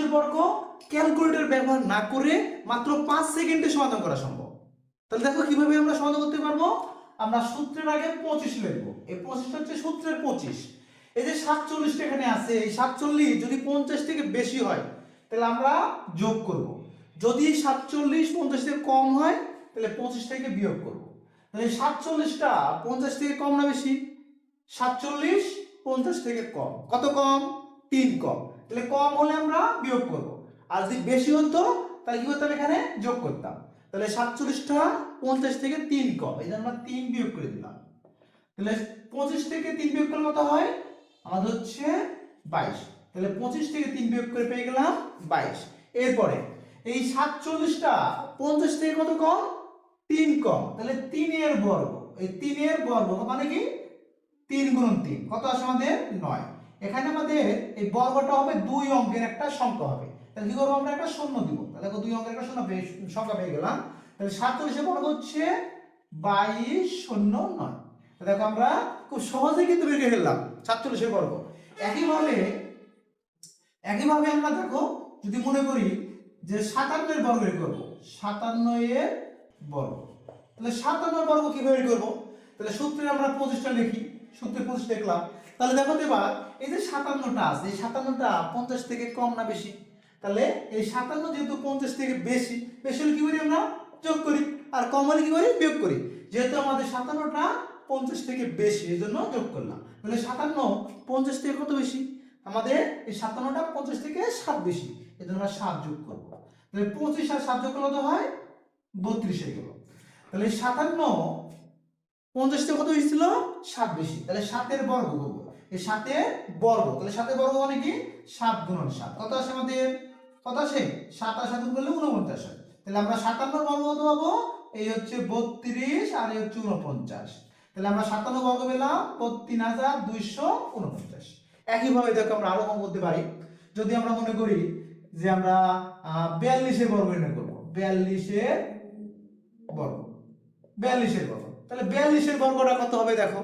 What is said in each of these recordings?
সাতাশের বর্গ ক্যালকুলেটর ব্যবহার না করে মাত্র 5 সেকেন্ডে সমাধান করা সম্ভব। তাহলে দেখো কিভাবে আমরা সমাধান করতে পারবো। আমরা সূত্রের আগে 25 লিখবো। এই 25 হচ্ছে সূত্রের 25। এই যে 47 এখানে আছে, এই 47 যদি 50 থেকে বেশি হয় তাহলে আমরা যোগ করব। যদি 47 50 থেকে কম হয় তাহলে 25 থেকে বিয়োগ করব। তাহলে 47টা 50 থেকে কম না বেশি? 47 50 থেকে কম। কত কম? 3 কম। তাহলে কম হলে আমরা বিয়োগ করব, আর যদি বেশি হতো তাহলে কি করতাম? এখানে যোগ করতাম। তাহলে 47টা 50 থেকে 3 কম, এই জন্য আমরা 3 বিয়োগ করে দিলাম। তাহলে 25 থেকে 3 বিয়োগ করলে কত হয়? আমাদের হচ্ছে 22। তাহলে 25 থেকে 3 বিয়োগ করে পেয়ে গেলাম 22। এরপরে এই 47টা 50 থেকে কত কম? 3 কম। তাহলে 3 এর বর্গ, এই 3 এর বর্গ মানে কি? 3 গুণন 3 কত আসে আমাদের? 9। এখানে আমাদের এই বর্গটা হবে 2 অঙ্কের একটা সংখ্যা হবে। তাহলে কি করব? আমরা একটা শূন্য দিব। তাহলে 2 অঙ্কের একটা সংখ্যা পেয়ে গেলাম। তাহলে 47 এর বর্গ হচ্ছে 22 শূন্য 9। দেখো আমরা খুব সহজেই কিন্তু বের করে ফেললাম 47 এর বর্গ। একইভাবে আমরা দেখো যদি মনে করি যে 57 এর বর্গ বের করব, 57 এর বর্গ। তাহলে 57 এর বর্গ কিভাবে বের করব? তাহলে সূত্রে আমরা 25টা লিখি, সূত্রে 25 লিখলাম। তাহলে দেখো তো এবার এই যে 57টা আছে, এই 57টা 50 থেকে কম না বেশি? তাহলে এই 57 যেহেতু 50 থেকে বেশি, বেশি হলে কি করি? আমরা যোগ করি, আর কম হলে কি করি? বিয়োগ করি। যেহেতু আমাদের 57টা 50 থেকে বেশি, এজন্য যোগ করলাম। তাহলে 57 50 থেকে কত বেশি? আমাদের এই 57টা 50 থেকে 7 বেশি, এজন্য আমরা 7 যোগ করব। তাহলে 25 আর 7 যোগ করলে কত হয়? 32 হয়ে গেল। তাহলে 57 50 থেকে কত বেশি ছিল? 7 বেশি। তাহলে 7 এর বর্গ করব। এই 7 এর বর্গ, তাহলে 7 এর বর্গ মানে কি? 7 গুণন 7 কত আসে আমাদের? কত আসে? 7 আর 7 গুণ করলে 49 হয়। তাহলে আমরা 57 এর বর্গ কত পাবো? এই হচ্ছে 32 আর এই হচ্ছে 49। তাহলে আমরা 57 বর্গ পেলাম 32,249। একইভাবে দেখো আমরা আরো কম করতে পারি। যদি আমরা মনে করি যে আমরা 42 এর বর্গ নির্ণয় করব, 42 এর বর্গ, 42 এর বর্গ। তাহলে 42 এর বর্গটা কত হবে দেখো।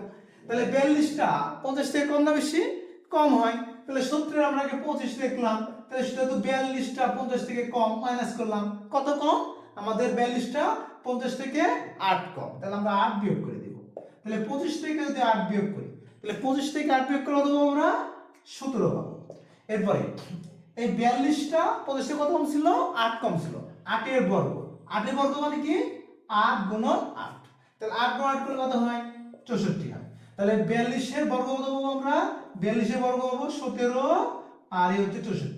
তাহলে 42টা 50 থেকে কম না বেশি? কম হয়। তাহলে সূত্রে আমরা আগে 25 লিখলাম, তাহলে সেটা তো 42টা 50 থেকে কম, মাইনাস করলাম। কত কম? আমাদের 42টা 50 থেকে 8 কম। তাহলে আমরা 8 বিয়োগ করে দেব। তাহলে 25 থেকে যদি 8 বিয়োগ করি, তাহলে 25 থেকে 8 বিয়োগ করলে কত পাবো আমরা? 17 পাবো। এরপরে এই 42টা 50 থেকে কত কম ছিল? 8 কম ছিল। 8 এর বর্গ, 8 এর বর্গ মানে কি? 8 গুণন 8। তাহলে 8 গুণ 8 করলে কত হয়? 64 হয়। তাহলে 42 এর বর্গ কত পাবো আমরা? 42 এর বর্গ পাবো 17 আর এই হচ্ছে 64।